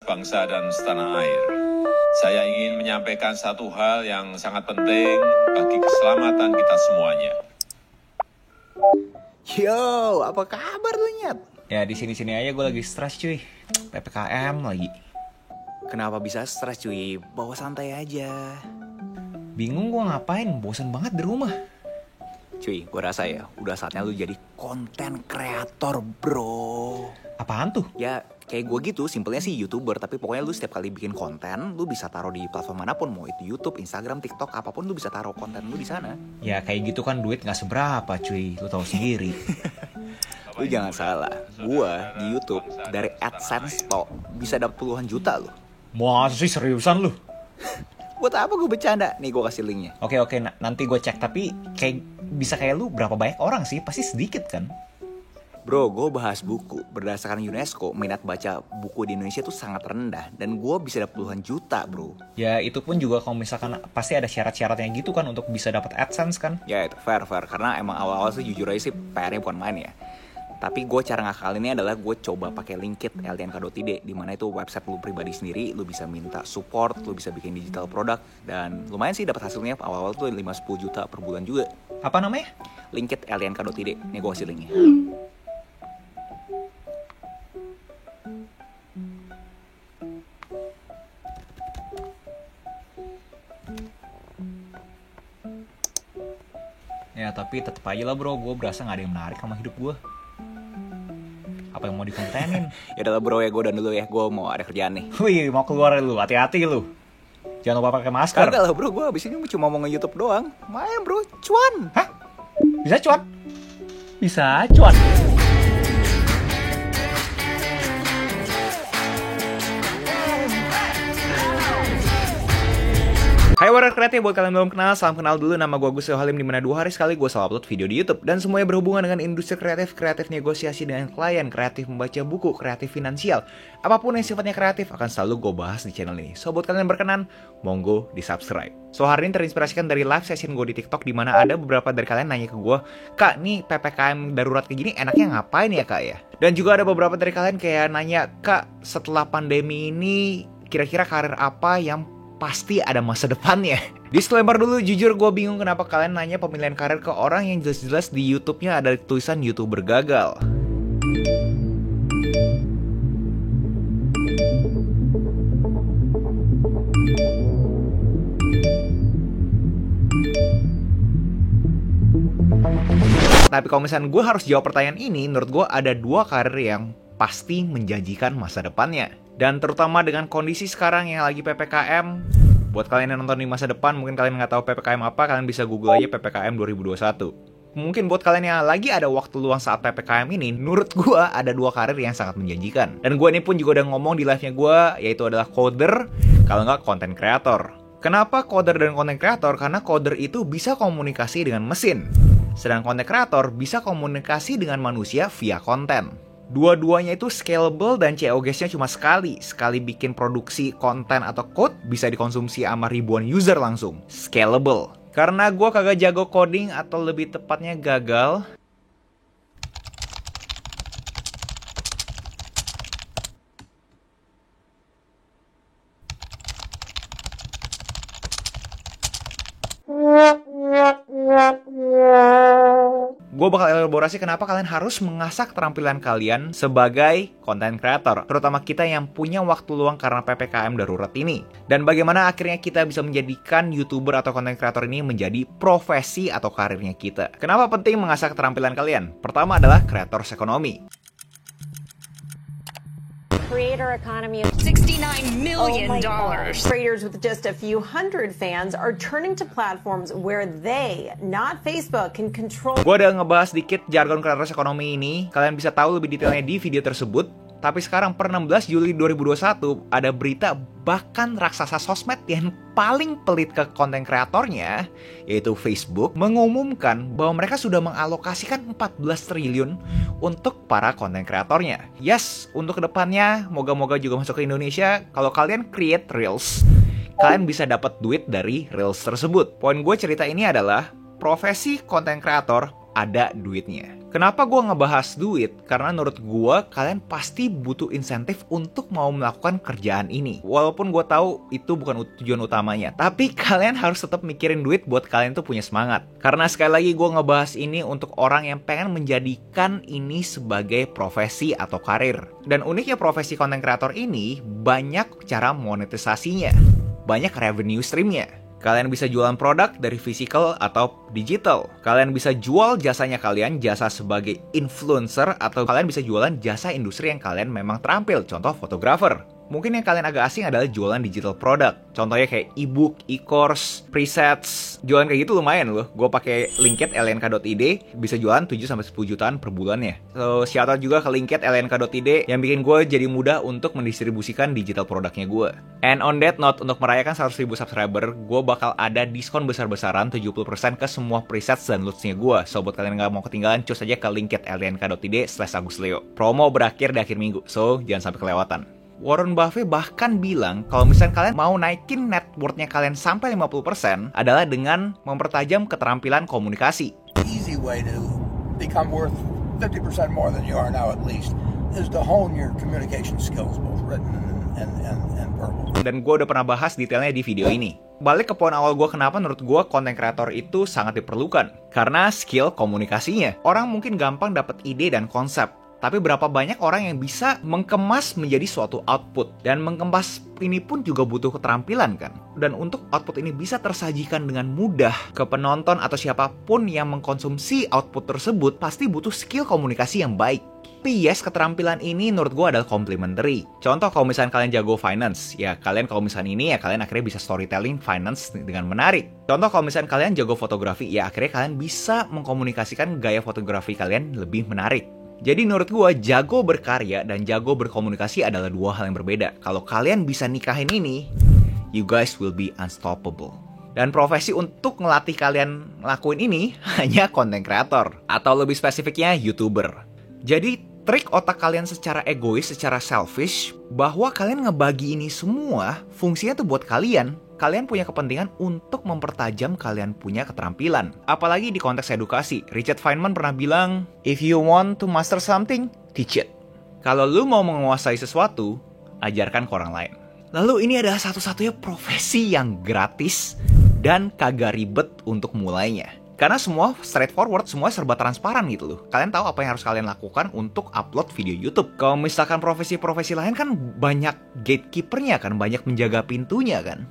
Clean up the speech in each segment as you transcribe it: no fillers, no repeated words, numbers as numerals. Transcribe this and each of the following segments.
bangsa dan setanah air. Saya ingin menyampaikan satu hal yang sangat penting bagi keselamatan kita semuanya. Yo, apa kabar lu, Nyet? Ya di sini aja gue lagi stres cuy. PPKM lagi. Kenapa bisa stres cuy? Bawa santai aja. Bingung gue ngapain, bosan banget di rumah. Cuy, gue rasa ya udah saatnya lu jadi konten kreator, bro. Apaan tuh? Ya kayak gue gitu, simpelnya sih YouTuber. Tapi pokoknya lu setiap kali bikin konten, lu bisa taruh di platform manapun. Mau itu YouTube, Instagram, TikTok, apapun lu bisa taruh konten lu di sana. Ya kayak gitu kan duit gak seberapa cuy, lu tahu sendiri. Lu jangan salah, gue di YouTube dari AdSense toh bisa dapet puluhan juta lu. Masa sih seriusan lu? Buat apa gue bercanda? Nih gue kasih linknya. Oke, nanti gue cek. Tapi bisa kayak lu berapa banyak orang sih? Pasti sedikit kan? Bro, gue bahas buku. Berdasarkan UNESCO, minat baca buku di Indonesia tuh sangat rendah. Dan gue bisa dapet puluhan juta, bro. Ya itu pun juga kalau misalkan pasti ada syarat-syaratnya gitu kan untuk bisa dapat AdSense kan? Ya itu fair. Karena emang awal-awal sih jujur aja sih PR-nya bukan main ya. Tapi gue cara ngakalinnya adalah gue coba pakai Linkit LTNK.id, di mana itu website lu pribadi sendiri, lu bisa minta support, lu bisa bikin digital product, dan lumayan sih dapat hasilnya awal-awal tuh 5-10 juta per bulan juga. Apa namanya? Linkit LTNK.id. Nih gue kasih linknya. Ya tapi tetep aja lah bro, gue berasa gak ada yang menarik sama hidup gue. Apa yang mau dikontenin? Ya udah bro ya, gue udah dulu ya, gue mau ada kerjaan nih. Wih, mau keluar lu, hati-hati lu. Jangan lupa pakai masker. Kagak lah bro, gue abis ini cuma mau nge-YouTube doang. Main bro, cuan. Hah? Bisa cuan? Bisa cuan. Hai warga kreatif, buat kalian belum kenal, salam kenal dulu. Nama gue Agus Halim, dimana 2 hari sekali gue selalu upload video di YouTube. Dan semuanya berhubungan dengan industri kreatif, kreatif negosiasi dengan klien, kreatif membaca buku, kreatif finansial. Apapun yang sifatnya kreatif akan selalu gue bahas di channel ini. So buat kalian yang berkenan, monggo di subscribe. So hari ini terinspirasikan dari live session gue di TikTok, dimana ada beberapa dari kalian nanya ke gue, Kak, nih PPKM darurat kayak gini enaknya ngapain ya kak ya? Dan juga ada beberapa dari kalian kayak nanya, Kak, setelah pandemi ini kira-kira karir apa yang pasti ada masa depannya? Disclaimer dulu, jujur gue bingung kenapa kalian nanya pemilihan karir ke orang yang jelas-jelas di YouTube-nya ada tulisan YouTuber gagal. Tapi kalau misalnya gue harus jawab pertanyaan ini, menurut gue ada 2 karir yang pasti menjanjikan masa depannya. Dan terutama dengan kondisi sekarang yang lagi PPKM, buat kalian yang nonton di masa depan, mungkin kalian nggak tahu PPKM apa, kalian bisa google aja PPKM 2021. Mungkin buat kalian yang lagi ada waktu luang saat PPKM ini, menurut gue ada 2 karir yang sangat menjanjikan. Dan gue ini pun juga udah ngomong di live-nya gue, yaitu adalah coder, kalau nggak content creator. Kenapa coder dan content creator? Karena coder itu bisa komunikasi dengan mesin, sedangkan content creator bisa komunikasi dengan manusia via konten. Dua-duanya itu scalable dan COGS-nya cuma sekali bikin produksi konten atau code bisa dikonsumsi sama ribuan user langsung. Scalable. Karena gue kagak jago coding, atau lebih tepatnya gagal. Gue bakal elaborasi kenapa kalian harus mengasah keterampilan kalian sebagai content creator, terutama kita yang punya waktu luang karena PPKM darurat ini. Dan bagaimana akhirnya kita bisa menjadikan YouTuber atau content creator ini menjadi profesi atau karirnya kita. Kenapa penting mengasah keterampilan kalian? Pertama adalah creators economy. Creator economy of $69 million. Creators with just a few hundred fans are turning to platforms where they, not Facebook, can control. Gue udah ngebahas dikit jargon creators economy ini. Kalian bisa tahu lebih detailnya di video tersebut. Tapi sekarang per 16 Juli 2021 ada berita bahkan raksasa sosmed yang paling pelit ke konten kreatornya, yaitu Facebook, mengumumkan bahwa mereka sudah mengalokasikan 14 triliun untuk para konten kreatornya. Yes, untuk kedepannya moga-moga juga masuk ke Indonesia. Kalau kalian create Reels, kalian bisa dapat duit dari Reels tersebut. Poin gue cerita ini adalah profesi konten kreator ada duitnya. Kenapa gue ngebahas duit? Karena menurut gue kalian pasti butuh insentif untuk mau melakukan kerjaan ini. Walaupun gue tahu itu bukan tujuan utamanya, tapi kalian harus tetap mikirin duit buat kalian tuh punya semangat. Karena sekali lagi gue ngebahas ini untuk orang yang pengen menjadikan ini sebagai profesi atau karir. Dan uniknya profesi content creator ini banyak cara monetisasinya, banyak revenue streamnya. Kalian bisa jualan produk dari physical atau digital. Kalian bisa jual jasanya kalian, jasa sebagai influencer, atau kalian bisa jualan jasa industri yang kalian memang terampil, contoh fotografer. Mungkin yang kalian agak asing adalah jualan digital product. Contohnya kayak ebook, e-course, presets. Jualan kayak gitu lumayan loh. Gue pakai Linkit lnk.id bisa jualan 7-10 jutaan per bulannya. So, shout out juga ke Linkit lnk.id yang bikin gue jadi mudah untuk mendistribusikan digital produknya gue. And on that note, untuk merayakan 100.000 subscriber, gue bakal ada diskon besar-besaran 70% ke semua presets dan lootsnya gue. So, buat kalian yang gak mau ketinggalan, cus aja ke Linkit lnk.id/agusleo. Promo berakhir di akhir minggu, so jangan sampai kelewatan. Warren Buffett bahkan bilang kalau misalnya kalian mau naikin net worth-nya kalian sampai 50% adalah dengan mempertajam keterampilan komunikasi. Easy way to become worth 50% more than you are now at least is to hone your communication skills, both written and verbal. Dan gue udah pernah bahas detailnya di video ini. Balik ke poin awal gue, kenapa menurut gue content creator itu sangat diperlukan. Karena skill komunikasinya. Orang mungkin gampang dapat ide dan konsep, tapi berapa banyak orang yang bisa mengemas menjadi suatu output. Dan mengemas ini pun juga butuh keterampilan kan. Dan untuk output ini bisa tersajikan dengan mudah ke penonton atau siapapun yang mengkonsumsi output tersebut, pasti butuh skill komunikasi yang baik. Tapi yes, keterampilan ini menurut gue adalah complementary. Contoh kalau misalnya kalian jago finance, ya kalian kalau misalnya ini ya kalian akhirnya bisa storytelling finance dengan menarik. Contoh kalau misalnya kalian jago fotografi, ya akhirnya kalian bisa mengkomunikasikan gaya fotografi kalian lebih menarik. Jadi menurut gue, jago berkarya dan jago berkomunikasi adalah dua hal yang berbeda. Kalau kalian bisa nikahin ini, you guys will be unstoppable. Dan profesi untuk ngelatih kalian ngelakuin ini hanya content creator. Atau lebih spesifiknya, YouTuber. Jadi trik otak kalian secara egois, secara selfish, bahwa kalian ngebagi ini semua, fungsinya tuh buat kalian. Kalian punya kepentingan untuk mempertajam kalian punya keterampilan. Apalagi di konteks edukasi. Richard Feynman pernah bilang, if you want to master something, teach it. Kalau lu mau menguasai sesuatu, ajarkan ke orang lain. Lalu ini adalah satu-satunya profesi yang gratis dan kagak ribet untuk mulainya. Karena semua straightforward, semua serba transparan gitu loh. Kalian tahu apa yang harus kalian lakukan untuk upload video YouTube. Kalau misalkan profesi-profesi lain kan banyak gatekeepernya kan, banyak menjaga pintunya kan.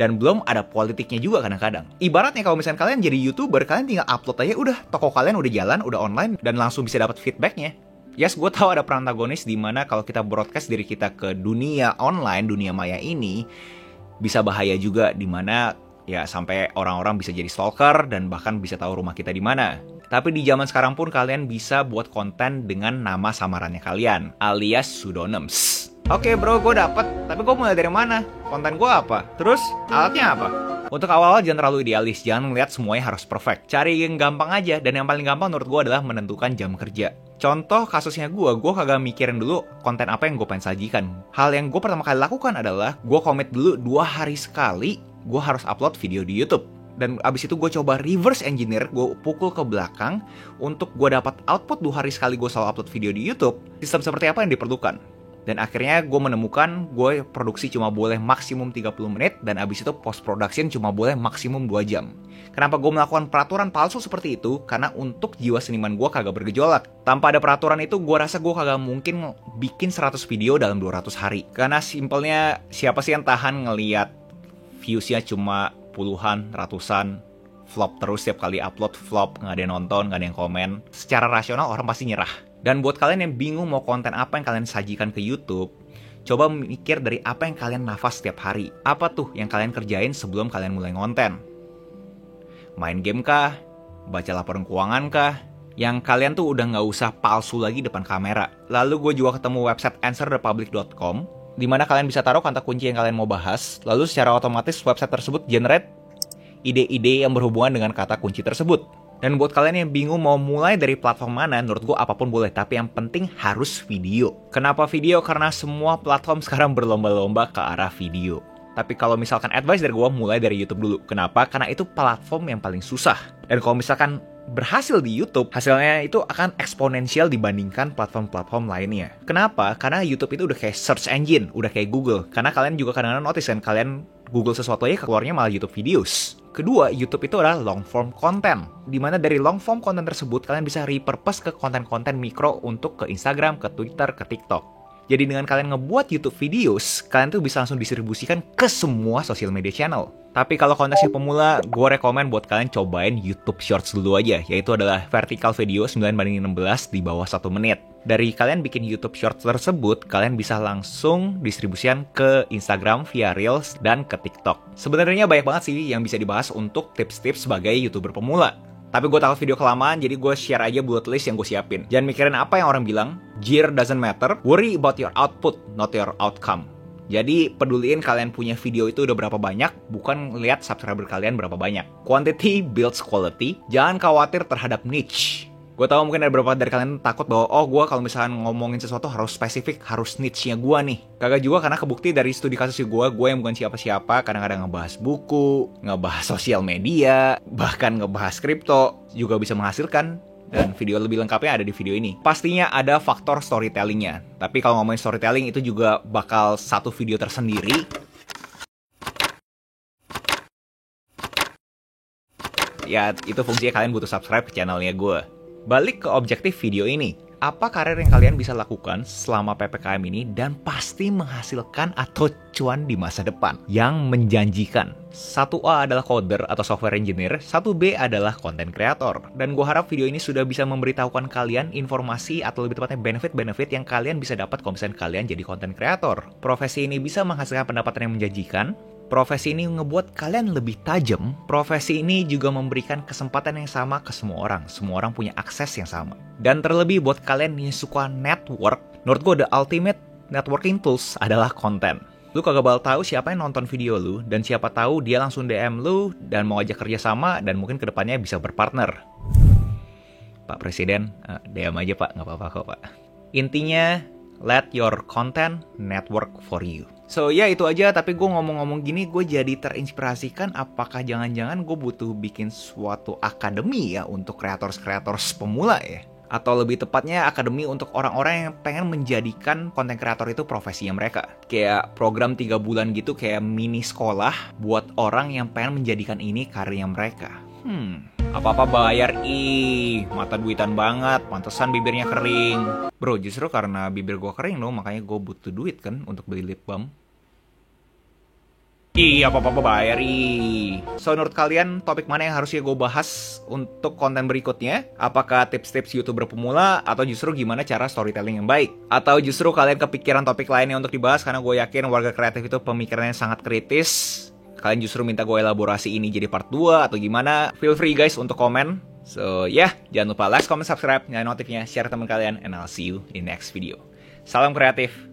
Dan belum ada politiknya juga kadang-kadang. Ibaratnya kalau misalnya kalian jadi YouTuber, kalian tinggal upload aja, udah toko kalian udah jalan, udah online, dan langsung bisa dapat feedbacknya. Yes, gue tahu ada protagonis di mana kalau kita broadcast diri kita ke dunia online, dunia maya ini, bisa bahaya juga di mana ya sampai orang-orang bisa jadi stalker dan bahkan bisa tahu rumah kita di mana. Tapi di zaman sekarang pun kalian bisa buat konten dengan nama samarannya kalian, alias pseudonyms. Oke bro, gue dapet, tapi gue mulai dari mana? Konten gue apa? Terus alatnya apa? Untuk awal-awal jangan terlalu idealis, jangan ngeliat semuanya harus perfect. Cari yang gampang aja, dan yang paling gampang menurut gue adalah menentukan jam kerja. Contoh kasusnya gue kagak mikirin dulu konten apa yang gue pengen sajikan. Hal yang gue pertama kali lakukan adalah gue komit dulu 2 hari sekali gue harus upload video di YouTube. Dan abis itu gue coba reverse engineer, gue pukul ke belakang untuk gue dapat output 2 hari sekali gue selalu upload video di YouTube. Sistem seperti apa yang diperlukan? Dan akhirnya gue menemukan gue produksi cuma boleh maksimum 30 menit dan abis itu post production cuma boleh maksimum 2 jam. Kenapa gue melakukan peraturan palsu seperti itu? Karena untuk jiwa seniman gue kagak bergejolak. Tanpa ada peraturan itu gue rasa gue kagak mungkin bikin 100 video dalam 200 hari. Karena simpelnya siapa sih yang tahan ngeliat viewsnya cuma puluhan, ratusan, flop terus setiap kali upload, flop, gak ada yang nonton, gak ada yang komen. Secara rasional orang pasti nyerah. Dan buat kalian yang bingung mau konten apa yang kalian sajikan ke YouTube, coba mikir dari apa yang kalian nafas setiap hari. Apa tuh yang kalian kerjain sebelum kalian mulai ngonten? Main game kah? Baca laporan keuangan kah? Yang kalian tuh udah gak usah palsu lagi depan kamera. Lalu gue juga ketemu website answerthepublic.com, di mana kalian bisa taruh kata kunci yang kalian mau bahas. Lalu secara otomatis website tersebut generate ide-ide yang berhubungan dengan kata kunci tersebut. Dan buat kalian yang bingung mau mulai dari platform mana, menurut gue apapun boleh, tapi yang penting harus video. Kenapa video? Karena semua platform sekarang berlomba-lomba ke arah video. Tapi kalau misalkan advice dari gue, mulai dari YouTube dulu. Kenapa? Karena itu platform yang paling susah. Dan kalau misalkan berhasil di YouTube, hasilnya itu akan eksponensial dibandingkan platform-platform lainnya. Kenapa? Karena YouTube itu udah kayak search engine, udah kayak Google. Karena kalian juga kadang-kadang notice kan, kalian Google sesuatu aja keluarnya malah YouTube videos. Kedua, YouTube itu adalah long form content, dimana dari long form content tersebut kalian bisa repurpose ke konten-konten mikro untuk ke Instagram, ke Twitter, ke TikTok. Jadi dengan kalian ngebuat YouTube videos, kalian tuh bisa langsung distribusikan ke semua social media channel. Tapi kalau konteksnya pemula, gue rekomen buat kalian cobain YouTube Shorts dulu aja, yaitu adalah vertical video 9:16 di bawah 1 menit. Dari kalian bikin YouTube Shorts tersebut, kalian bisa langsung distribusikan ke Instagram via Reels dan ke TikTok. Sebenarnya banyak banget sih yang bisa dibahas untuk tips-tips sebagai YouTuber pemula. Tapi gue takut video kelamaan, jadi gue share aja bullet list yang gue siapin. Jangan mikirin apa yang orang bilang, gear doesn't matter, worry about your output, not your outcome. Jadi peduliin kalian punya video itu udah berapa banyak, bukan lihat subscriber kalian berapa banyak. Quantity builds quality, jangan khawatir terhadap niche. Gue tahu mungkin ada beberapa dari kalian takut bahwa gue kalau misalnya ngomongin sesuatu harus spesifik, harus niche-nya gue nih. Kagak juga, karena kebukti dari studi kasus gue yang bukan siapa-siapa, kadang-kadang ngebahas buku, ngebahas sosial media, bahkan ngebahas kripto, juga bisa menghasilkan. Dan video lebih lengkapnya ada di video ini. Pastinya ada faktor storytellingnya. Tapi kalau ngomongin storytelling itu juga bakal satu video tersendiri. Ya, itu fungsinya kalian butuh subscribe ke channelnya gue. Balik ke objektif video ini. Apa karir yang kalian bisa lakukan selama PPKM ini dan pasti menghasilkan atau cuan di masa depan yang menjanjikan? 1A adalah coder atau software engineer, 1B adalah content creator. Dan gue harap video ini sudah bisa memberitahukan kalian informasi atau lebih tepatnya benefit-benefit yang kalian bisa dapat kalau misalnya kalian jadi content creator. Profesi ini bisa menghasilkan pendapatan yang menjanjikan. Profesi ini ngebuat kalian lebih tajam. Profesi ini juga memberikan kesempatan yang sama ke semua orang. Semua orang punya akses yang sama. Dan terlebih buat kalian yang suka network, menurut gue the ultimate networking tools adalah konten. Lu kagak bakal tahu siapa yang nonton video lu, dan siapa tahu dia langsung DM lu dan mau ajak kerja sama dan mungkin kedepannya bisa berpartner. Pak Presiden, DM aja Pak, nggak apa-apa kok Pak. Intinya, let your content network for you. So ya itu aja, tapi gue ngomong-ngomong gini gue jadi terinspirasikan apakah jangan-jangan gue butuh bikin suatu akademi ya untuk kreators-kreators pemula ya. Atau lebih tepatnya akademi untuk orang-orang yang pengen menjadikan konten kreator itu profesinya mereka. Kayak program 3 bulan gitu, kayak mini sekolah buat orang yang pengen menjadikan ini karirnya mereka. Apa-apa bayar, mata duitan banget, pantesan bibirnya kering. Bro, justru karena bibir gue kering loh, makanya gue butuh duit kan untuk beli lip balm. Apa-apa bayar, So, menurut kalian topik mana yang harusnya gue bahas untuk konten berikutnya? Apakah tips-tips YouTuber pemula, atau justru gimana cara storytelling yang baik? Atau justru kalian kepikiran topik lainnya untuk dibahas karena gue yakin warga kreatif itu pemikirannya sangat kritis? Kalian justru minta gue elaborasi ini jadi part 2 atau gimana? Feel free guys untuk komen. So, jangan lupa like, comment, subscribe, nyalain notifnya, share teman kalian, and I'll see you in the next video. Salam kreatif.